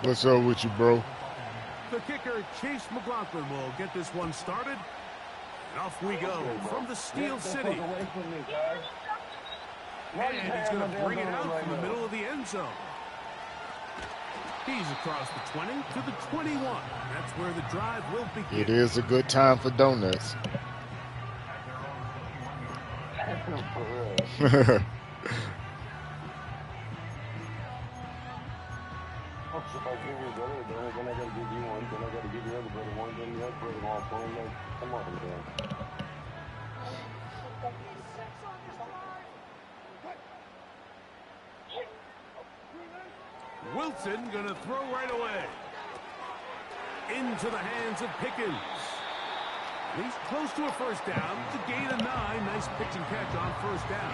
What's up with you, bro? The kicker, Chase McLaughlin, will get this one started. And off we go from the Steel City. And he's going to bring it out from the middle of the end zone. He's across the 20 to the 21. That's where the drive will begin. It is a good time for donuts. Wilson going to throw right away. Into the hands of Pickens. He's close to a first down. It's a gain of 9. Nice pitch and catch on first down.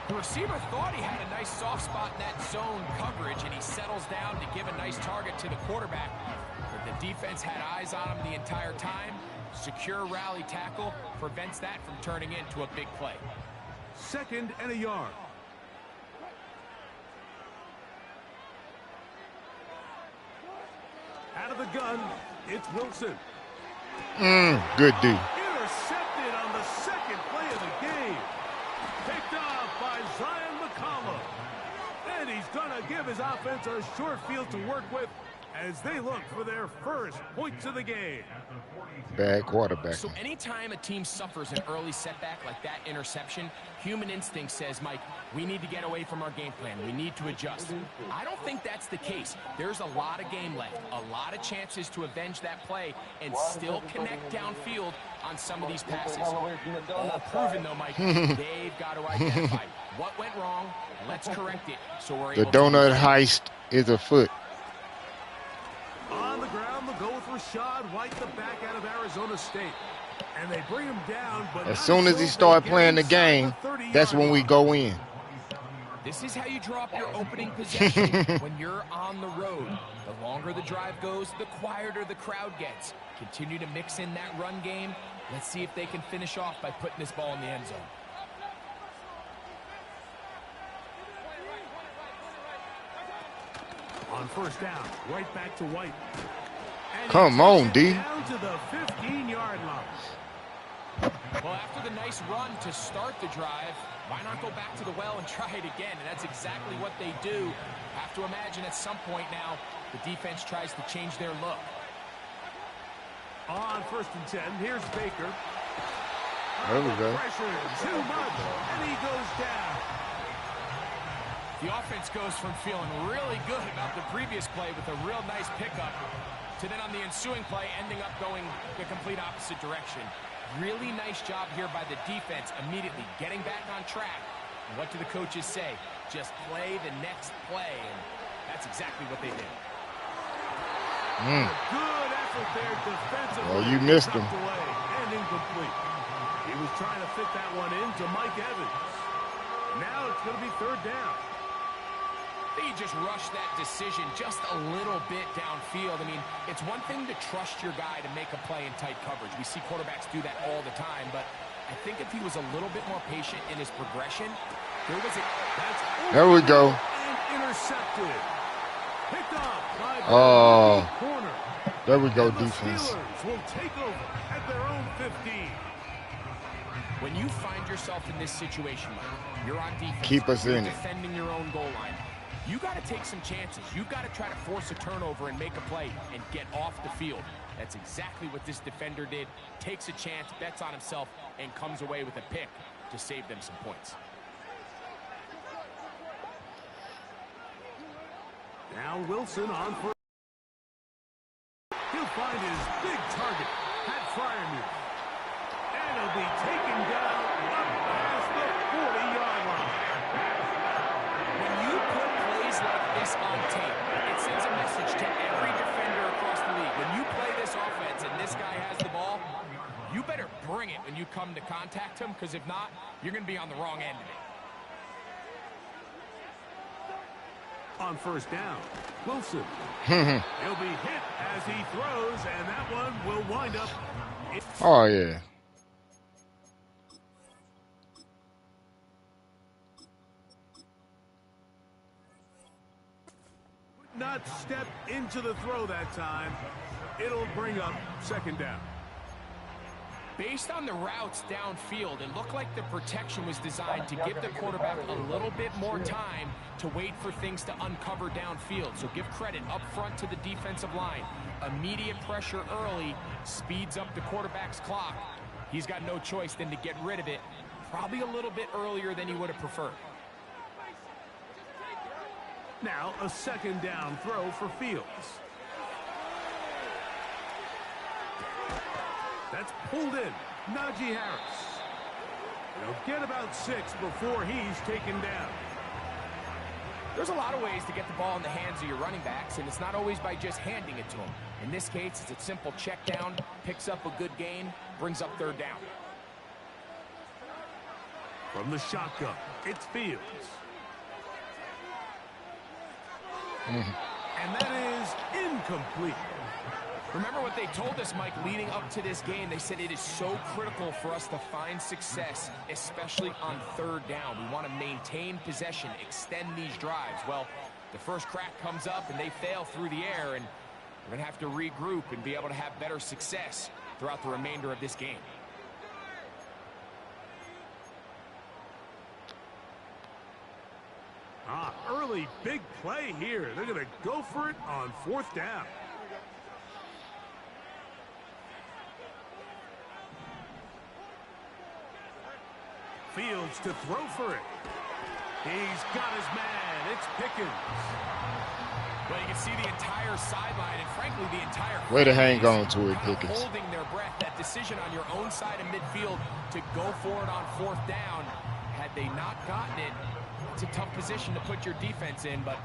The receiver thought he had a nice soft spot in that zone coverage, and he settles down to give a nice target to the quarterback. But the defense had eyes on him the entire time. Secure rally tackle prevents that from turning into a big play. 2nd and a yard. Out of the gun, it's Wilson. Good D. Intercepted on the 2nd play of the game. Picked off by Zion McCollum. And he's going to give his offense a short field to work with as they look for their first points of the game. Bad quarterback. So anytime a team suffers an early setback like that interception, human instinct says, Mike, we need to get away from our game plan. We need to adjust. I don't think that's the case. There's a lot of game left, a lot of chances to avenge that play and still connect downfield on some of these passes. All proven, though, Mike, they've got to identify what went wrong. Let's correct it so we're able to... The donut heist is afoot. On the ground, they'll go with Rashad White, the back out of Arizona State. And they bring him down, but as soon as he started playing the game, that's when we go in. This is how you draw up your opening possession when you're on the road. The longer the drive goes, the quieter the crowd gets. Continue to mix in that run game. Let's see if they can finish off by putting this ball in the end zone. On first down, right back to White. And come on, D. Down to the 15-yard line. Well, after the nice run to start the drive, why not go back to the well and try it again? And that's exactly what they do. Have to imagine at some point now, the defense tries to change their look. On 1st and 10, here's Baker. There we go. Pressure, too much, and he goes down. The offense goes from feeling really good about the previous play with a real nice pickup to then on the ensuing play ending up going the complete opposite direction. Really nice job here by the defense immediately getting back on track. And what do the coaches say? Just play the next play, and that's exactly what they did. Good effort there defensively. Well, you missed him. Away and incomplete. He was trying to fit that one into Mike Evans. Now it's going to be 3rd down. They just rushed that decision just a little bit downfield. I mean, it's one thing to trust your guy to make a play in tight coverage. We see quarterbacks do that all the time, but I think if he was a little bit more patient in his progression, there was a... There we go. And intercepted. Picked off by Oh, corner. there we go, And the defense. Steelers will take over at their own 15. When you find yourself in this situation, Mike, you're on defense. Keep us you're in it. defending your own goal line. You got to take some chances. You've got to try to force a turnover and make a play and get off the field. That's exactly what this defender did. Takes a chance, bets on himself, and comes away with a pick to save them some points. Now Wilson on for... He'll find his big target, Pat Fryermuth. And he'll be taken down up past the 40-yard line. When you put plays like this on tape, it sends a message to every defender across the league. When you play this offense and this guy has the ball, you better bring it when you come to contact him, because if not, you're going to be on the wrong end of it. On first down, Wilson. He'll be hit as he throws, and that one will wind up. Oh, yeah. not step into the throw that time. It'll bring up second down. Based on the routes downfield, it looked like the protection was designed to give the quarterback a little bit more time to wait for things to uncover downfield. So give credit up front to the defensive line. Immediate pressure early speeds up the quarterback's clock. He's got no choice than to get rid of it, probably a little bit earlier than he would have preferred. Now a second down throw for Fields. That's pulled in. Najee Harris. He'll get about 6 before he's taken down. There's a lot of ways to get the ball in the hands of your running backs, and it's not always by just handing it to them. In this case, it's a simple check down, picks up a good gain, brings up third down. From the shotgun, it's Fields. And that is incomplete. Remember what they told us, Mike, leading up to this game. They said it is so critical for us to find success, especially on third down. We want to maintain possession, extend these drives. Well, the first crack comes up and they fail through the air, and we're going to have to regroup and be able to have better success throughout the remainder of this game. Early big play here. They're going to go for it on fourth down. Fields to throw for it. He's got his man. It's Pickens. Well, you can see the entire sideline and, frankly, the entire way to hang on to it, Pickens. Holding their breath. That decision on your own side of midfield to go for it on fourth down. Had they not gotten it, it's a tough position to put your defense in, but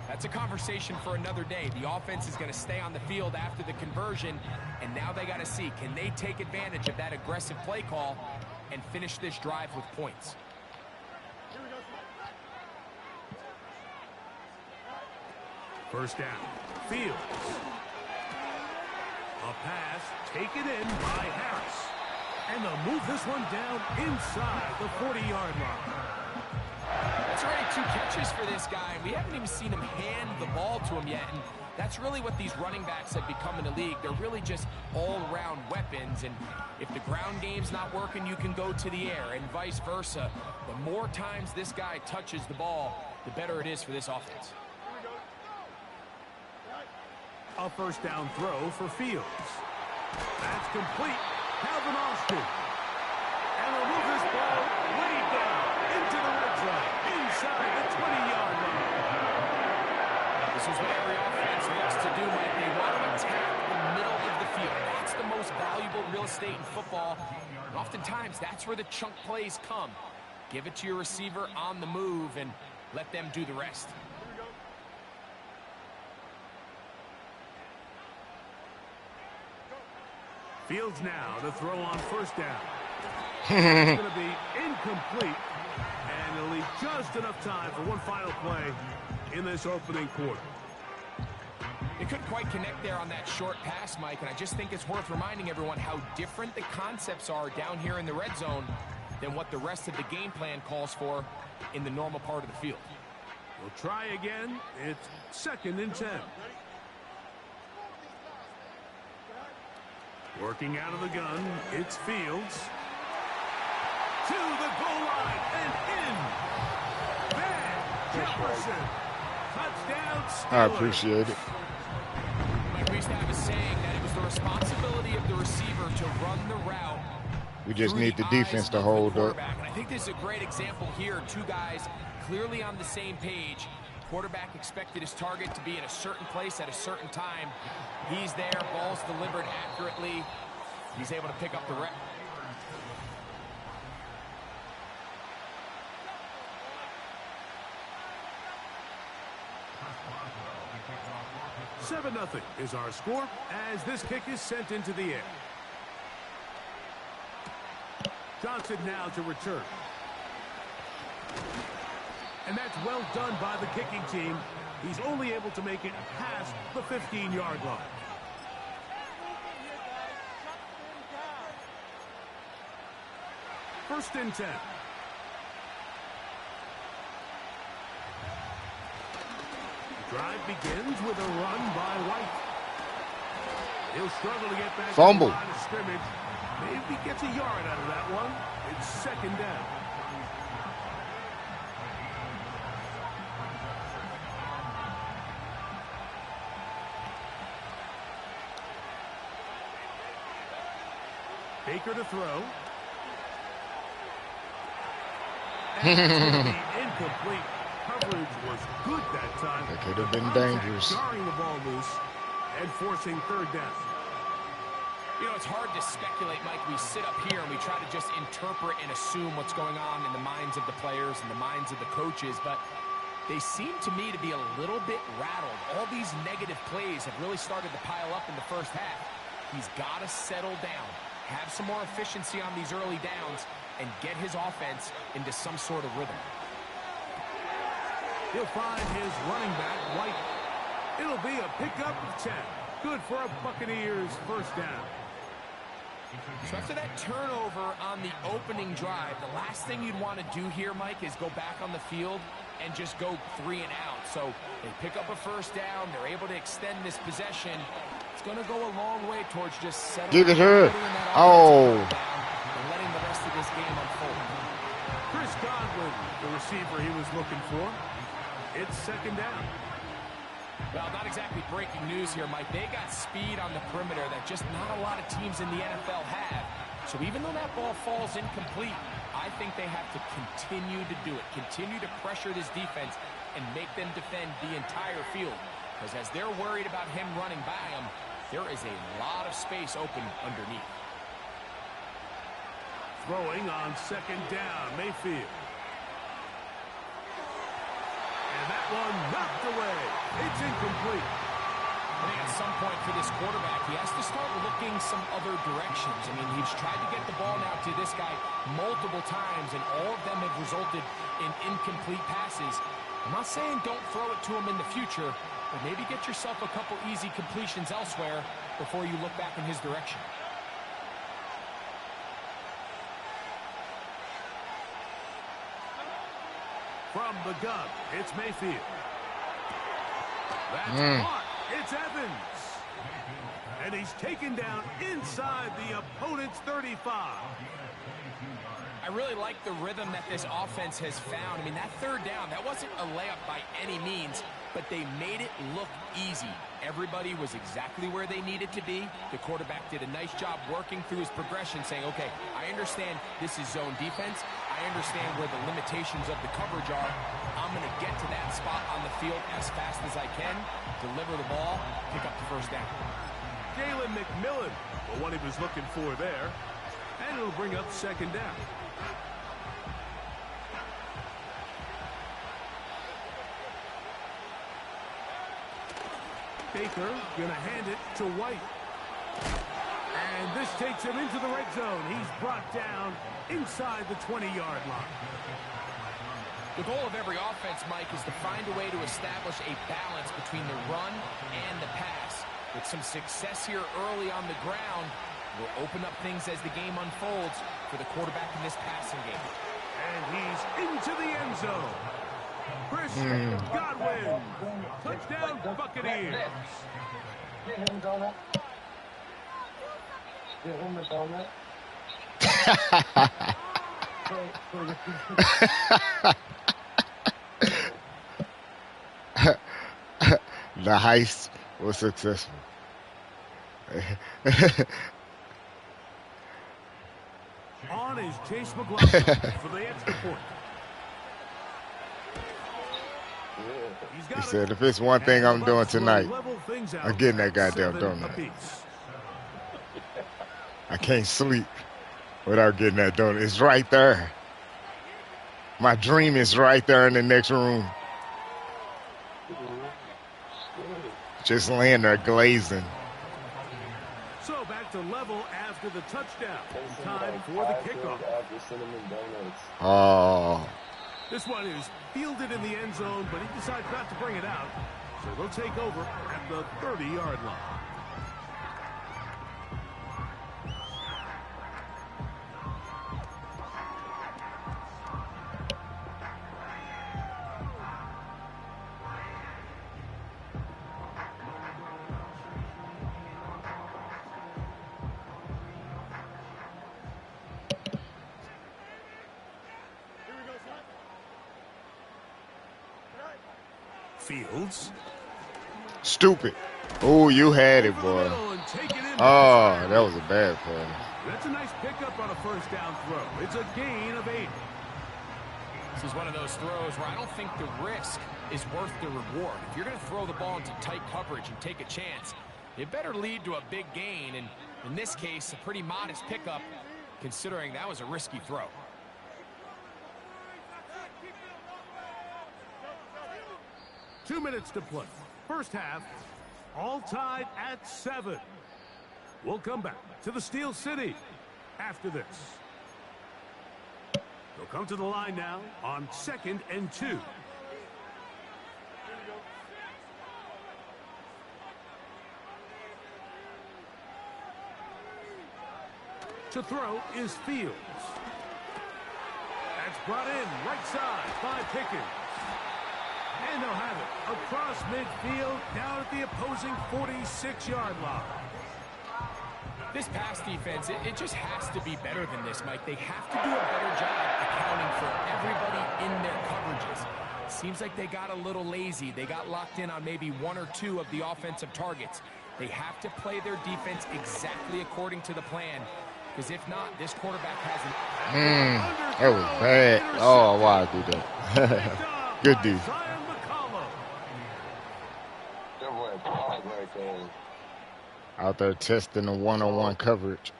that's a conversation for another day. The offense is going to stay on the field after the conversion, and now they got to see, can they take advantage of that aggressive play call and finish this drive with points? First down. Fields. A pass taken in by Harris. And they'll move this one down inside the 40-yard line. That's already 2 catches for this guy. We haven't even seen him hand the ball to him yet. And that's really what these running backs have become in the league. They're really just all-around weapons. And if the ground game's not working, you can go to the air and vice versa. The more times this guy touches the ball, the better it is for this offense. A first down throw for Fields. That's complete. Calvin Austin. And they'll move this ball way down into the red zone, inside the 20-yard line. This is what every offense looks to do, Mike. They want to attack the middle of the field. That's the most valuable real estate in football. And oftentimes, that's where the chunk plays come. Give it to your receiver on the move and let them do the rest. Fields now to throw on first down. It's going to be incomplete, and it'll leave just enough time for one final play in this opening quarter. They couldn't quite connect there on that short pass, Mike, and I just think it's worth reminding everyone how different the concepts are down here in the red zone than what the rest of the game plan calls for in the normal part of the field. We'll try again. It's 2nd and 10. Working out of the gun, it's Fields. To the goal line and in. Van Jefferson. Touchdown Steelers. I appreciate it. Mike, we used to have a saying that it was the responsibility of the receiver to run the route. We just need the defense to hold up. And I think this is a great example here. 2 guys clearly on the same page. Quarterback expected his target to be in a certain place at a certain time. He's there, ball's delivered accurately. He's able to pick up the rep. Seven 0 is our score as this kick is sent into the air. Johnson now to return. And that's well done by the kicking team. He's only able to make it past the 15-yard line. First and 10. Drive begins with a run by White. He'll struggle to get back Fumble. to the line of scrimmage. Maybe gets a yard out of that one. It's second down. Baker to throw. And it's going to be incomplete. Coverage was good that time. That could have been Contact dangerous. jarring the ball loose and forcing third down. You know, it's hard to speculate, Mike. We sit up here and we try to just interpret and assume what's going on in the minds of the players and the minds of the coaches, but they seem to me to be a little bit rattled. All these negative plays have really started to pile up in the first half. He's got to settle down, have some more efficiency on these early downs, and get his offense into some sort of rhythm. He'll find his running back, White. It'll be a pickup of 10. Good for a Buccaneers first down. So after that turnover on the opening drive, the last thing you'd want to do here, Mike, is go back on the field and just go 3 and out. So they pick up a first down. They're able to extend this possession. It's going to go a long way towards just settling. Give it her. Oh. And letting the rest of this game unfold. Chris Godwin, the receiver he was looking for. It's second down. Well, not exactly breaking news here, Mike. They got speed on the perimeter that just not a lot of teams in the NFL have. So even though that ball falls incomplete, I think they have to continue to do it. Continue to pressure this defense and make them defend the entire field. Because as they're worried about him running by them, there is a lot of space open underneath. Throwing on second down, Mayfield. And that one knocked away. It's incomplete. I think at some point for this quarterback, he has to start looking some other directions. I mean, he's tried to get the ball now to this guy multiple times, and all of them have resulted in incomplete passes. I'm not saying don't throw it to him in the future, but maybe get yourself a couple easy completions elsewhere before you look back in his direction. From the gun, it's Mayfield. That's caught. It's Evans. And he's taken down inside the opponent's 35. I really like the rhythm that this offense has found. I mean, that third down, that wasn't a layup by any means, but they made it look easy. Everybody was exactly where they needed to be. The quarterback did a nice job working through his progression, saying, okay, I understand this is zone defense. I understand where the limitations of the coverage are. I'm going to get to that spot on the field as fast as I can, deliver the ball, pick up the first down. Jalen McMillan, the one he was looking for there. And it'll bring up second down. Baker going to hand it to White. And this takes him into the red zone. He's brought down inside the 20-yard line. The goal of every offense, Mike, is to find a way to establish a balance between the run and the pass. With some success here early on the ground, will open up things as the game unfolds for the quarterback in this passing game. And he's into the end zone. Chris Godwin. Touchdown, Buccaneers. The heist was successful. On is Chase McLaughlin for the extra point. He said, if it's one thing I'm doing tonight, I'm getting that goddamn donut. I can't sleep without getting that donut. It's right there. My dream is right there in the next room. Just laying there glazing. So back to level after the touchdown. Time for the kickoff. Oh. This one is fielded in the end zone, but he decides not to bring it out. So they'll take over at the 30-yard line. Fields. Stupid. Oh, you had it, boy. Oh, that was a bad play. That's a nice pickup on a first down throw. It's a gain of 8. This is one of those throws where I don't think the risk is worth the reward. If you're going to throw the ball into tight coverage and take a chance, it better lead to a big gain. And in this case, a pretty modest pickup, considering that was a risky throw. Two minutes to play. First half, all tied at 7. We'll come back to the Steel City after this. They'll come to the line now on 2nd and 2. To throw is Fields. That's brought in right side by Pickens. And they'll have it across midfield down at the opposing 46-yard line. This pass defense, it just has to be better than this, Mike. They have to do a better job accounting for everybody in their coverages. Seems like they got a little lazy. They got locked in on maybe 1 or 2 of the offensive targets. They have to play their defense exactly according to the plan, because if not, this quarterback has an... That was bad. Oh, why I do that? Good D. Out there testing the one-on-one coverage.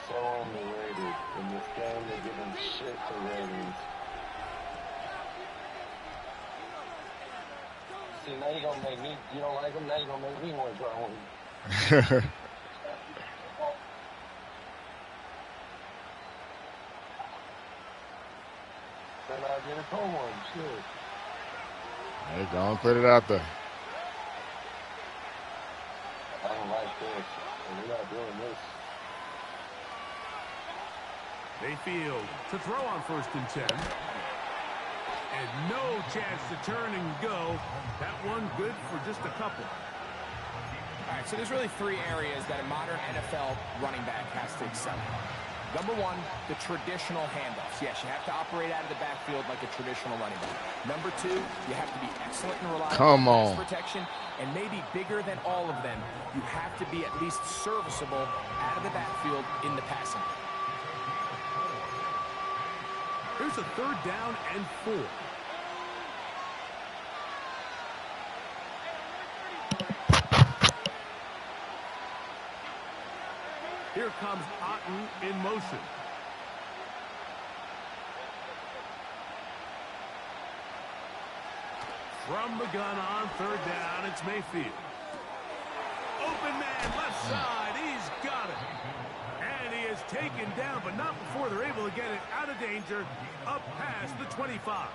So underrated. In this game, they're giving shit to ratings. See, now you're going to make me, you don't like them, now you're going to make me want to try one. Then I'll get a cold one, shit. Hey, go and put it out there. I don't like this. We're not doing this. Mayfield to throw on 1st and 10. And no chance to turn and go. That one good for just a couple. All right, so there's really 3 areas that a modern NFL running back has to excel at. Number 1, the traditional handoffs. Yes, you have to operate out of the backfield like a traditional running back. Number 2, you have to be excellent and reliable in pass protection. And maybe bigger than all of them, you have to be at least serviceable out of the backfield in the passing. Here's a 3rd down and 4. Here comes Otten in motion. From the gun on 3rd down, it's Mayfield. Open man, left side, he's got it. And he is taken down, but not before they're able to get it out of danger, up past the 25.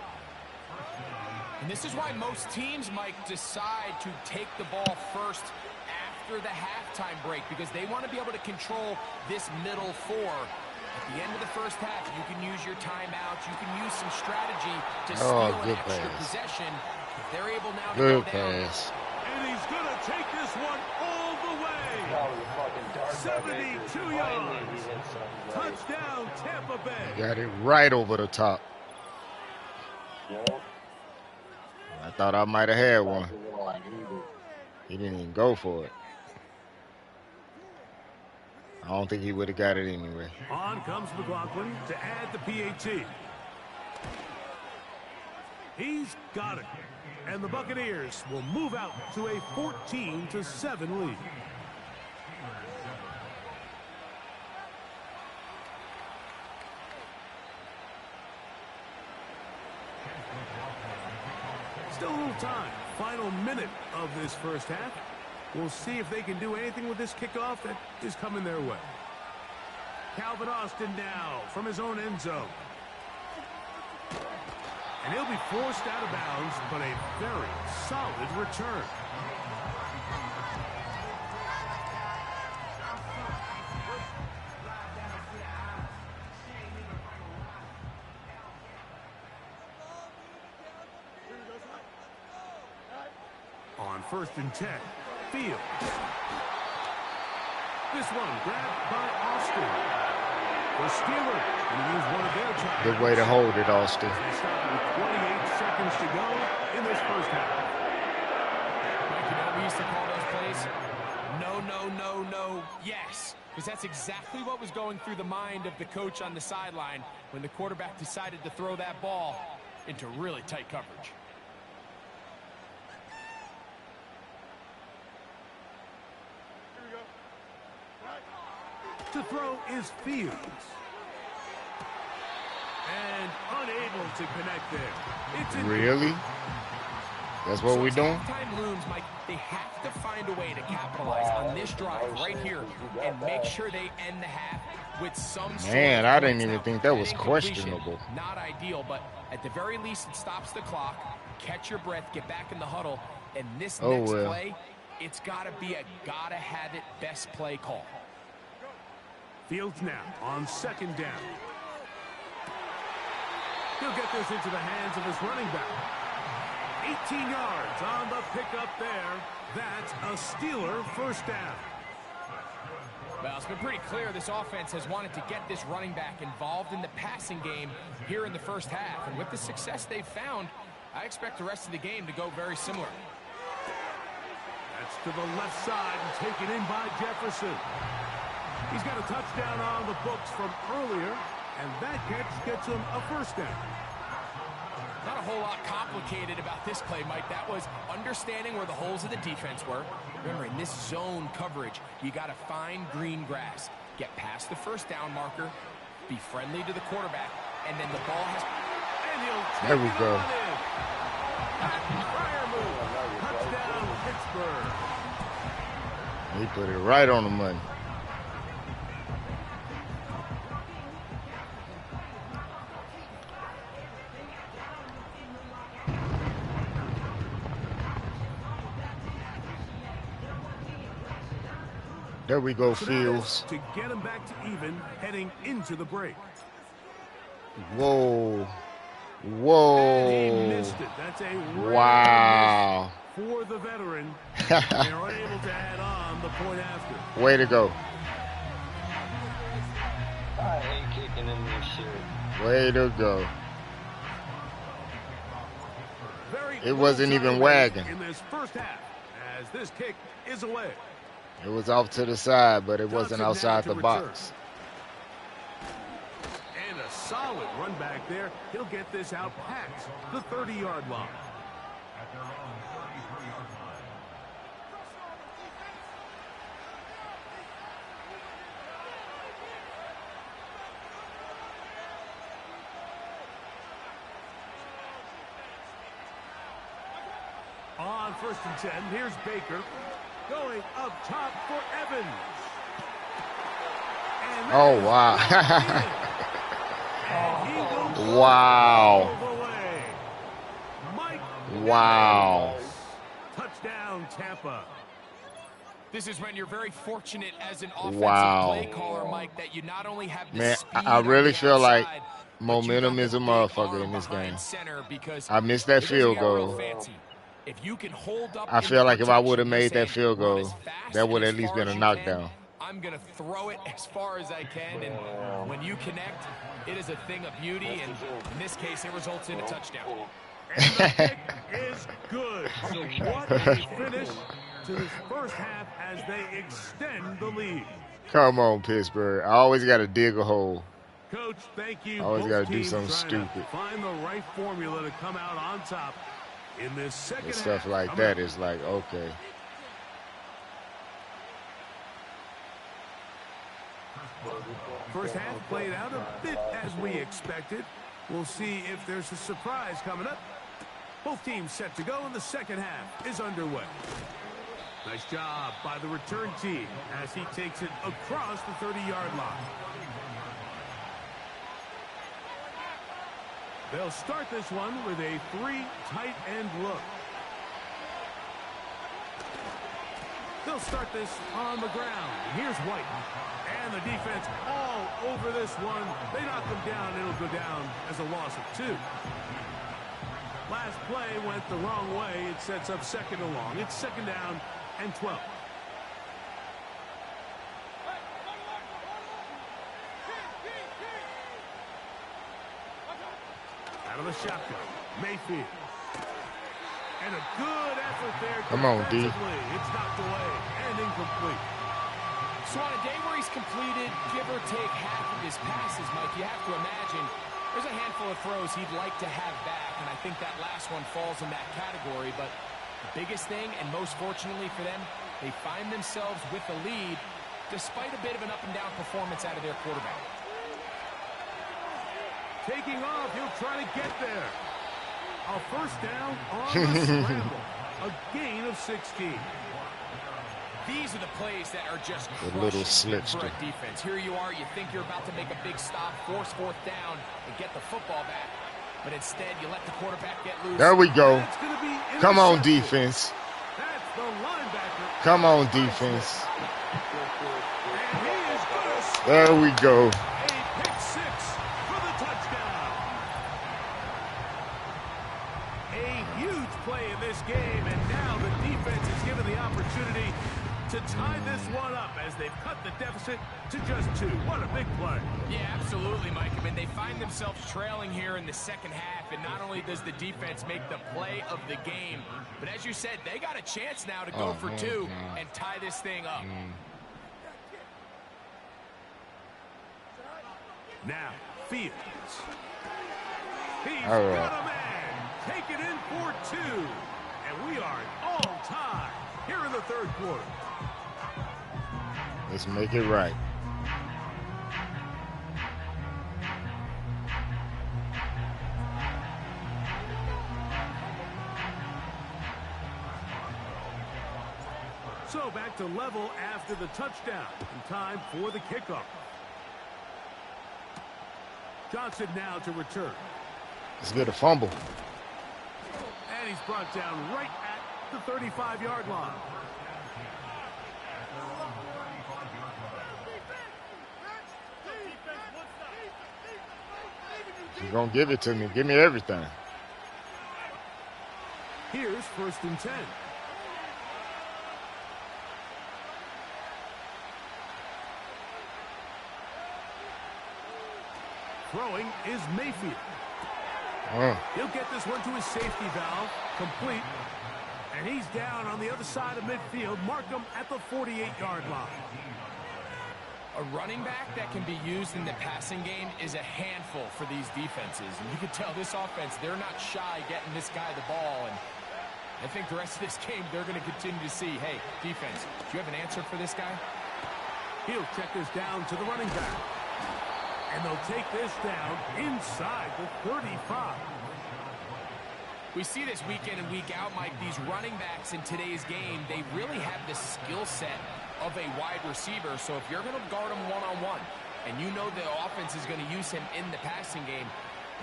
And this is why most teams, Mike, decide to take the ball first after the halftime break, because they want to be able to control this middle 4. At the end of the first half, you can use your timeouts, you can use some strategy to steal an extra possession. If they're able now to go down. And he's going to take this one all the way. 72 yards. Touchdown, Tampa Bay. Got it right over the top. I thought I might have had one. He didn't even go for it. I don't think he would have got it anyway. On comes McLaughlin to add the PAT. He's got it. And the Buccaneers will move out to a 14-7 lead. Still a little time. Final minute of this first half. We'll see if they can do anything with this kickoff that is coming their way. Calvin Austin now from his own end zone. And he'll be forced out of bounds, but a very solid return. On 1st and 10, Fields. This one grabbed by Austin. The Steelers going to use one of their times. Good way to hold it, Austin. They stop with 28 seconds to go in this first half. Mike, you know what we used to call those plays? No, no, no, no, yes. Because that's exactly what was going through the mind of the coach on the sideline when the quarterback decided to throw that ball into really tight coverage. To throw is Fields. And unable to connect there. It's Really? That's what we're doing? Time looms, Mike. They have to find a way to capitalize on this drive right here and make sure they end the half with some sort Man, of I didn't points. even Now, think that was incompletion, questionable. Not ideal, but at the very least, it stops the clock. Catch your breath, get back in the huddle, and this next play, it's got to be a gotta-have-it best play call. Fields now on second down. He'll get this into the hands of his running back. 18 yards on the pickup there. That's a Steeler first down. Well, it's been pretty clear this offense has wanted to get this running back involved in the passing game here in the first half. And with the success they've found, I expect the rest of the game to go very similar. That's to the left side and taken in by Jefferson. He's got a touchdown on the books from earlier, and that catch gets him a first down. Not a whole lot complicated about this play, Mike. That was understanding where the holes of the defense were. Remember, in this zone coverage, you got to find green grass. Get past the first down marker, be friendly to the quarterback, and then the ball has... And he'll take There we it go. on in. Fire move. Touchdown, Pittsburgh. He put it right on the money. There we go, Fields. To get him back to even, heading into the break. Whoa. And he Whoa. missed it. That's a rare Wow. miss for the veteran. They're unable to add on the point after. Way to go. I hate kicking in this shit. Way to go. Very It wasn't low even time wagging. in this first half, as this kick is away. It was off to the side, but it wasn't Johnson now outside to the return. box. And a solid run back there. He'll get this out past the 30-yard line. On 1st and 10, here's Baker. Going up top for Evans. And Oh, wow. and he goes Wow. all the way. Mike Wow. Evans. Touchdown, Tampa. This is when you're very fortunate as an offensive Wow. play caller, Mike, that you not only have the Man, speed I on really the feel like outside, momentum but you is a got the big motherfucker arm in this behind game. center because I missed that it doesn't field get real goal. fancy. If you can hold up I in feel the like if I would have protection, made you're that field saying, "Run goal, as fast that would and at as least far been a as you knockdown. can. I'm going to throw it as far as I can, and when you connect, it is a thing of beauty, and in this case, it results in a touchdown. And the kick is good. So what a finish to this first half as they extend the lead. Come on, Pittsburgh. I always got to dig a hole. Coach, thank you. Always Both gotta do teams something trying to stupid. find the right formula to come out on top in this second And half. stuff like Coming that up. is like, okay. First half played out a bit as we expected. We'll see if there's a surprise coming up. Both teams set to go, and the second half is underway. Nice job by the return team as he takes it across the 30-yard line. They'll start this one with a 3 tight end look. They'll start this on the ground. Here's White. And the defense all over this one. They knock him down. It'll go down as a loss of 2. Last play went the wrong way. It sets up second and long. It's second down and 12. Out of the shotgun, Mayfield. And a good effort there. Come on, D. It's knocked away and incomplete. So on a day where he's completed, give or take half of his passes, Mike, you have to imagine there's a handful of throws he'd like to have back, and I think that last one falls in that category. But the biggest thing, and most fortunately for them, they find themselves with the lead despite a bit of an up-and-down performance out of their quarterback. Taking off, he'll try to get there. A first down on the scramble. A gain of 16. These are the plays that are just a little crushing for slipster. a defense. Here you are, you think you're about to make a big stop, force fourth down, and get the football back. But instead, you let the quarterback get loose. There we go. That's gonna be Come on, intercepted. defense. That's the linebacker. Come on, defense. And he is gonna score There we go. a pick six for the touchdown. A huge play in this game, and now the defense is given the opportunity to tie this one up as they've cut the deficit to just 2. What a big play. Yeah, absolutely, Mike. I mean, they find themselves trailing here in the second half, and not only does the defense make the play of the game, but as you said, they got a chance now to go for 2 and tie this thing up. Now, Fields. He's All right. got a man. Take it in for 2. And we are all tied here in the third quarter. Let's make it right. So back to level after the touchdown. And time for the kickoff. Johnson now to return. Let's get a fumble. And he's brought down right at the 35-yard line. You're going to give it to me. Give me everything. Here's 1st and 10. Throwing is Mayfield. He'll get this one to his safety valve, complete. And he's down on the other side of midfield. Mark him at the 48-yard line. A running back that can be used in the passing game is a handful for these defenses. And you can tell this offense, they're not shy getting this guy the ball. And I think the rest of this game, they're going to continue to see, hey, defense, do you have an answer for this guy? He'll check this down to the running back. And they'll take this down inside the 35. We see this week in and week out, Mike, these running backs in today's game, they really have the skill set of a wide receiver. So if you're going to guard him one-on-one and you know the offense is going to use him in the passing game,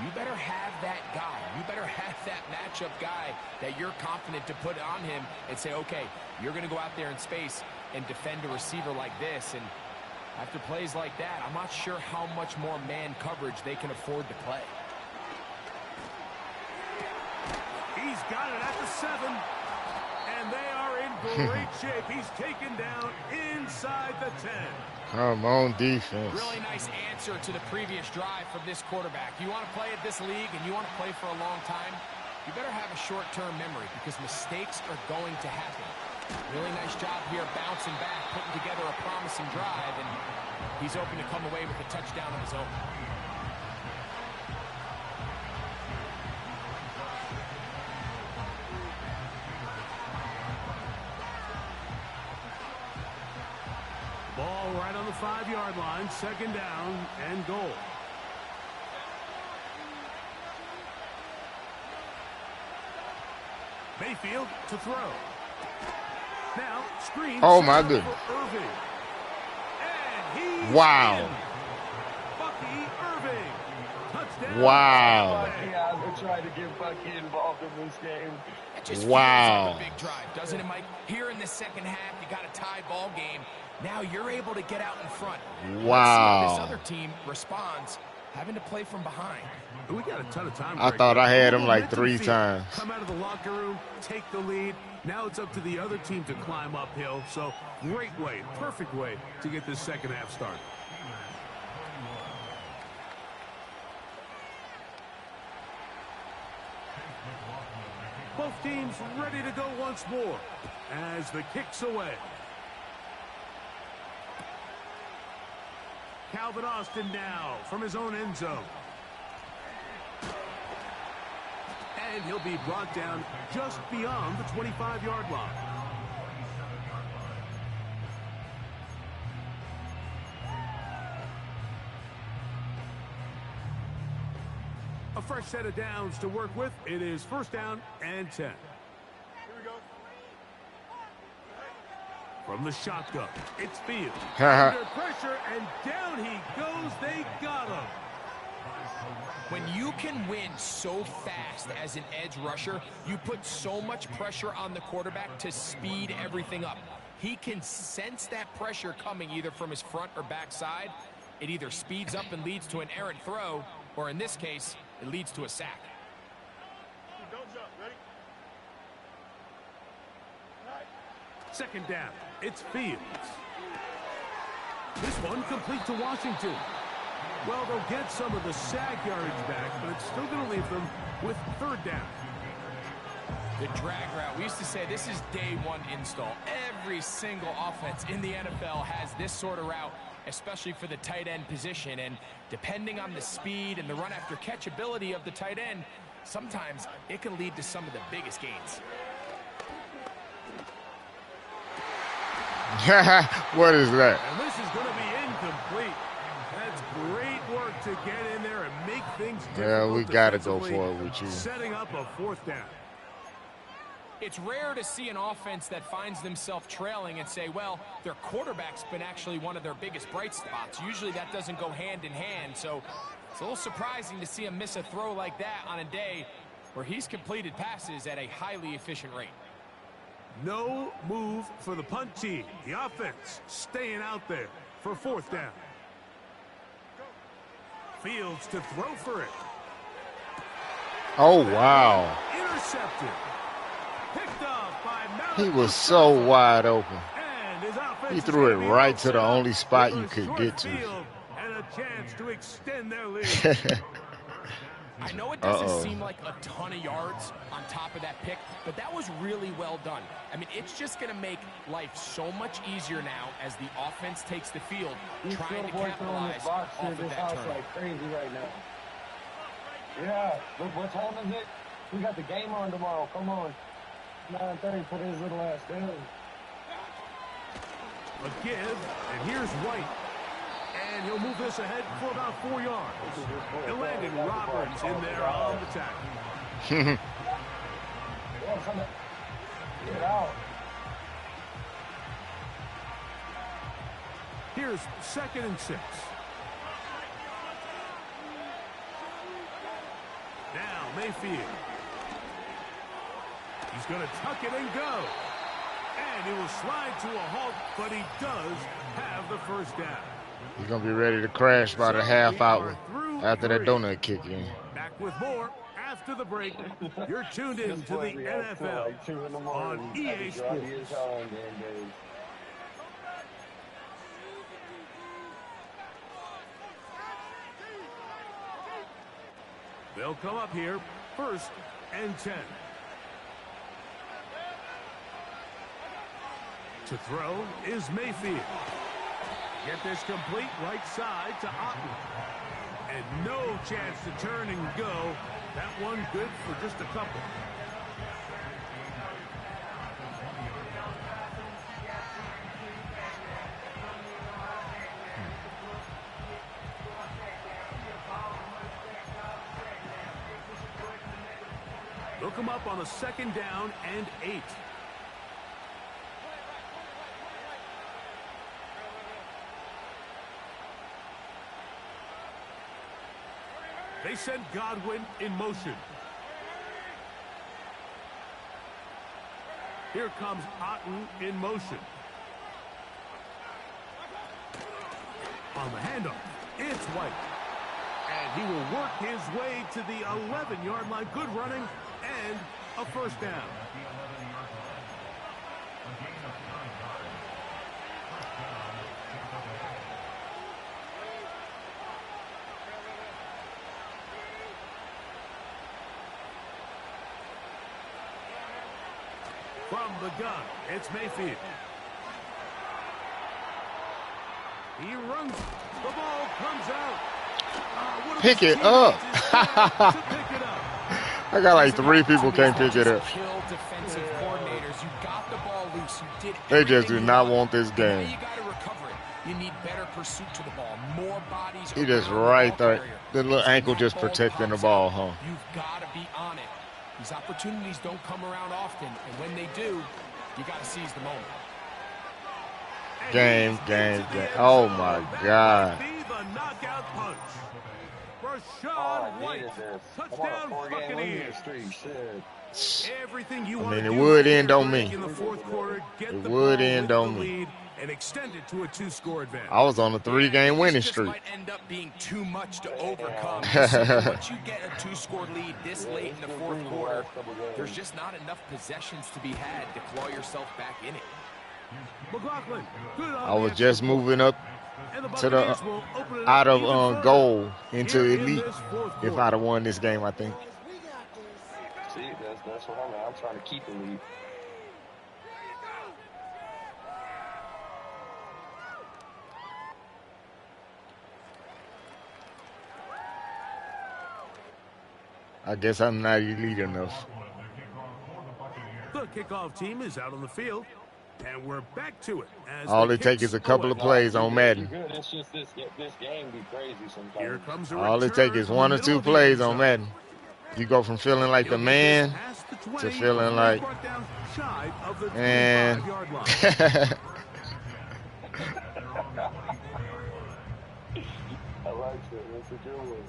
you better have that guy. You better have that matchup guy that you're confident to put on him and say, okay, you're going to go out there in space and defend a receiver like this. And after plays like that, I'm not sure how much more man coverage they can afford to play. He's got it at the 7. And they are in great shape. He's taken down inside the 10. Come on, defense. Really nice answer to the previous drive from this quarterback. You want to play at this league and you want to play for a long time, you better have a short-term memory because mistakes are going to happen. Really nice job here bouncing back, putting together a promising drive, and he's hoping to come away with a touchdown of his own. Ball right on the 5-yard line, 2nd down and goal. Mayfield to throw. Now, screen. Oh, my goodness. Irving. And he's Wow. in. Bucky Irving. Touchdown. Wow. Bucky, I've been trying to get Bucky involved in this game. It just Wow. feels like a big drive, doesn't it, Mike? Here in the second half, you got a tie ball game. Now you're able to get out in front. Wow. Let's see how this other team responds, having to play from behind. We got a ton of time. I break. thought I had him like Momentum 3 field. times. Come out of the locker room, take the lead. Now it's up to the other team to climb uphill. So great way, perfect way to get this second half started. Both teams ready to go once more as the kick's away. Calvin Austin now from his own end zone. And he'll be brought down just beyond the 25-yard line. A fresh set of downs to work with. It is first down and 10. Here we go. From the shotgun, it's Fields. Under pressure, and down he goes. They got him. When you can win so fast as an edge rusher, you put so much pressure on the quarterback to speed everything up. He can sense that pressure coming either from his front or back side. It either speeds up and leads to an errant throw, or in this case, it leads to a sack. Don't jump. Ready? Second down. It's Fields. This one complete to Washington. Well, they'll get some of the sack yardage back, but it's still going to leave them with third down. The drag route. We used to say this is day one install. Every single offense in the NFL has this sort of route, especially for the tight end position. And depending on the speed and the run after catch ability of the tight end, sometimes it can lead to some of the biggest gains. What is that? And this is going to be incomplete. That's great work to get in there and make things difficult. Yeah, we got to go for it with you. Setting up a fourth down. It's rare to see an offense that finds themselves trailing and say, well, their quarterback's been actually one of their biggest bright spots. Usually that doesn't go hand in hand, so it's a little surprising to see him miss a throw like that on a day where he's completed passes at a highly efficient rate. No move for the punt team. The offense staying out there for fourth down. Fields to throw for it. Oh, wow. Intercepted. Picked off by Madden. He was so wide open. And his offense He threw it right to the only spot you could get to. And a chance to extend their lead. I know it doesn't seem like a ton of yards on top of that pick, but that was really well done. I mean, it's just going to make life so much easier now as the offense takes the field, trying to capitalize off of that turn. Like crazy right now. Yeah, look, what time is it? We got the game on tomorrow. Come on. 9:30, put his little ass down. A give, and here's White. And he'll move this ahead for about 4 yards. And Landon Roberts in there on the tackle. Get out. Here's 2nd and 6. Now Mayfield. He's going to tuck it and go. And he will slide to a halt, but he does have the first down. He's going to be ready to crash by the half hour after that donut kick in. Back with more after the break. You're tuned in to the NFL on EA Sports. They'll come up here, 1st and 10. To throw is Mayfield. Get this complete right side to Otten. And no chance to turn and go. That one good for just a couple. They'll come up on a 2nd down and 8. They send Godwin in motion. Here comes Otten in motion. On the handoff, it's White. And he will work his way to the 11-yard line. Good running and a first down. From the gun, it's Mayfield. He runs. The ball comes out. Pick it up. I got like 3 people can't pick it up. Defensive coordinators, you got the ball loose. You did. They just do not want this game. You got to recover it. You need better pursuit to the ball. More bodies. He just right there. The little ankle just protecting the ball, huh? You've got to be on it. These opportunities don't come around often, and when they do, you got to seize the moment. Game. Oh my God. Touchdown Buccaneers. Everything you It would end on me. It would end on me. And extend it to a 2-score advantage. I was on a 3-game winning streak. This might end up being too much to overcome. Once you get a 2-score lead this late in the fourth quarter, there's just not enough possessions to be had to claw yourself back in it. McLaughlin, good on I was just moving up to the out of goal into elite. If I'd have won this game, I think. See, that's what I'm trying to keep the lead. I guess I'm not elite enough. The kickoff team is out on the field, and we're back to it. All it takes is a couple of plays on Madden. It's just this game be crazy sometimes. Here comes All it takes is 1 or 2 plays on Madden. You go from feeling like the man to feeling like, man. I like it. That's a good one.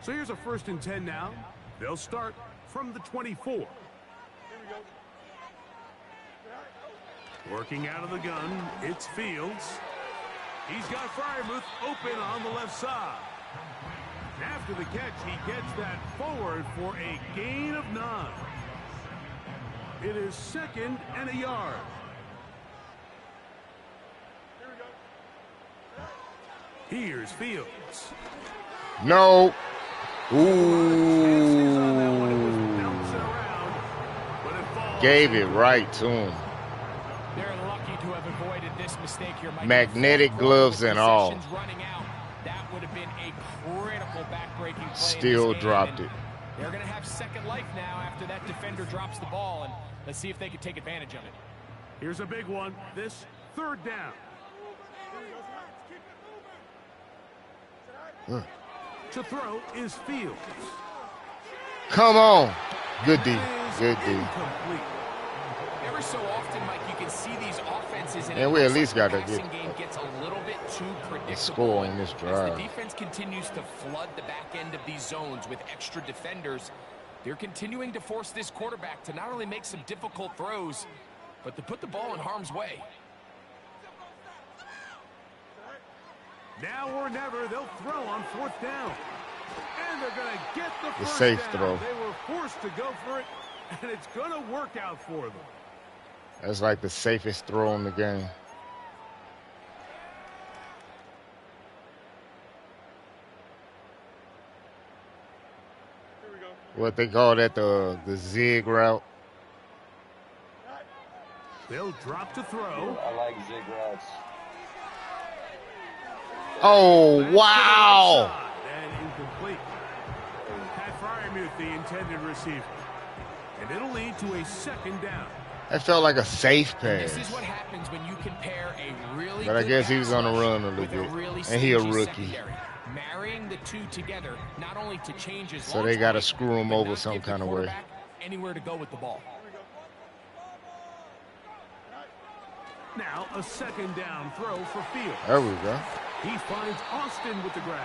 So here's a 1st and 10 now. They'll start from the 24. Working out of the gun, it's Fields. He's got Freiermuth open on the left side. After the catch, he gets that forward for a gain of 9. It is 2nd and a yard. Here's Fields. No. Ooh. Gave it right to him. They're lucky to have avoided this mistake here. Magnetic gloves and all. Running out. That would have been a critical back-breaking play. Still dropped it. They're going to have second life now after that defender drops the ball, and let's see if they can take advantage of it. Here's a big one. This 3rd down. To throw is Fields. Come on. Good D. Good D. Every so often, Mike, you can see these offenses and we at least got to get game gets a little bit too predictable. Score on this drive. As the defense continues to flood the back end of these zones with extra defenders, they're continuing to force this quarterback to not only make some difficult throws, but to put the ball in harm's way. Now or never, they'll throw on 4th down. And they're going to get the first safe down. throw. They were forced to go for it, and it's going to work out for them. That's like the safest throw in the game. What they call that, the zig route. They'll drop to throw. I like zig routes. Oh, wow. And incomplete. Pat Freiermuth, the intended receiver. And it'll lead to a 2nd down. That felt like a safe pass. This is what happens when you compare a really But I guess he was going to run a little bit. And he a rookie. Marrying the two together, not only to change his so they got to screw him over some kind of way. Anywhere to go with the ball. Now a 2nd down throw for Fields. There we go. He finds Austin with the grab.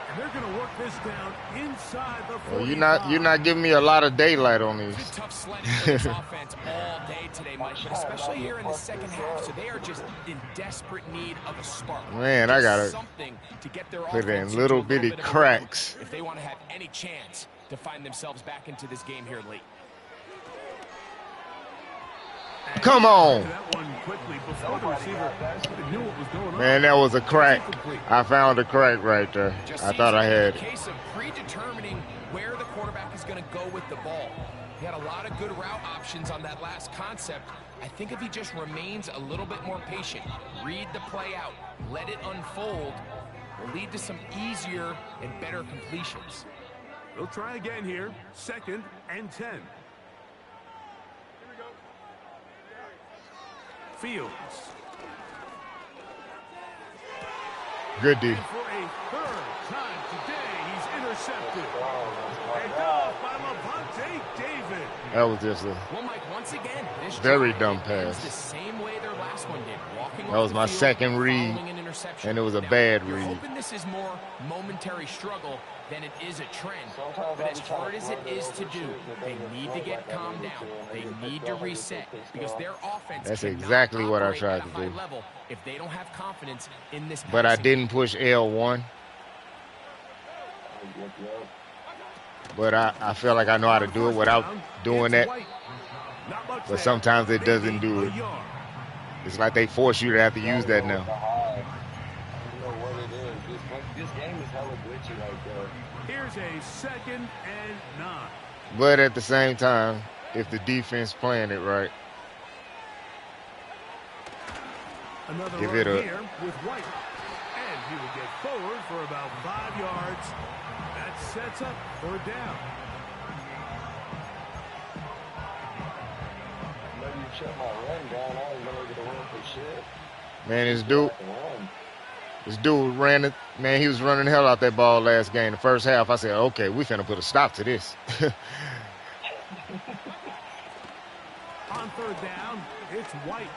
And they're going to work this down inside the 45. Well, you're not giving me a lot of daylight on these. It's a tough sledding for this offense all day today, Mike, but especially here in the second half. So they are just in desperate need of a spark. Man, I got something to get their put offense in little into a bitty bit of a cracks. rhythm if they want to have any chance to find themselves back into this game here late. Come on. That one quickly before the receiver knew what was going on. Man, that was a crack. I found a crack right there. I thought I had it. Case of predetermining where the quarterback is going to go with the ball. He had a lot of good route options on that last concept. I think if he just remains a little bit more patient, read the play out, let it unfold, will lead to some easier and better completions. They'll try again here. 2nd and 10. Fields. Good D. And for a 3rd time today, he's intercepted. Picked off by Levante David. That was just a Well, Mike, once again, this very drive dumb ends pass. the same way their last one did. Walking That was off my the field, second read, following an interception. and it was a Now, bad you're read. hoping this is more momentary struggle than it is a trend. But as hard as it is to do, they need to get calmed down. They need to reset because their offense That's cannot exactly what I operate tried at a to high do. level if they don't have confidence in this But I passing didn't push L1. But I feel like I know how to do it without doing that. But sometimes it doesn't do it. It's like they force you to have to use that now. This game is hella glitchy right there. Here's a 2nd and 9. But at the same time, if the defense playing it right, Another give run it a here with White. And he will get forward for about 5 yards. That sets up 3rd down. Maybe you shut my run down. I ain't gonna get a run for shit. man, this dude ran it. Man, he was running the hell out that ball last game. The first half, I said, okay, we finna put a stop to this. On 3rd down, it's White.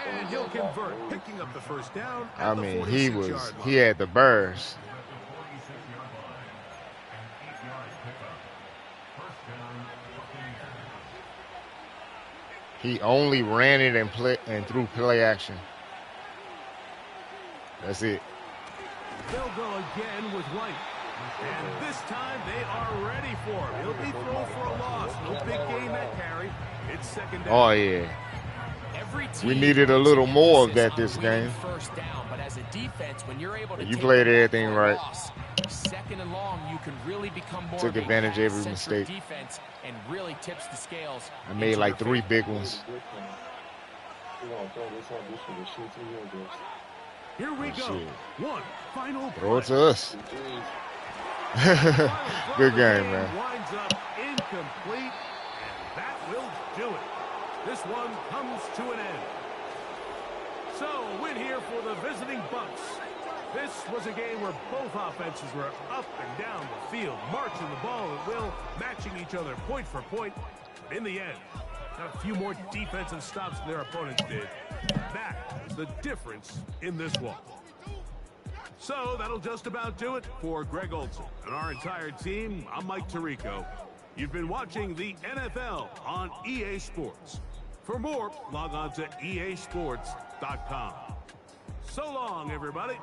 And he'll convert, picking up the 1st down at I the mean, 46-yard line. he had the burst. He only ran it and threw play action. That's it. They'll go again with White. And this time they are ready for him. He'll be thrown for a loss. No big gain that carry. It's 2nd down. Oh, yeah. We needed a little more of that this game. First down, but as a defense, when you're able to You played everything right. 2nd and long, you can really become more Took advantage of every mistake. Defense and really tips the scales. I made like 3 big ones. Here we go. Shit. One final Throw it play. to us. Good game, man. Winds up incomplete, and that will do it. This one comes to an end. So, a win here for the visiting Bucks. This was a game where both offenses were up and down the field, marching the ball at will, matching each other point for point. But in the end, got a few more defensive stops than their opponents did. That is the difference in this one. So, that'll just about do it for Greg Olson and our entire team. I'm Mike Tirico. You've been watching the NFL on EA Sports. For more, log on to easports.com. So long, everybody.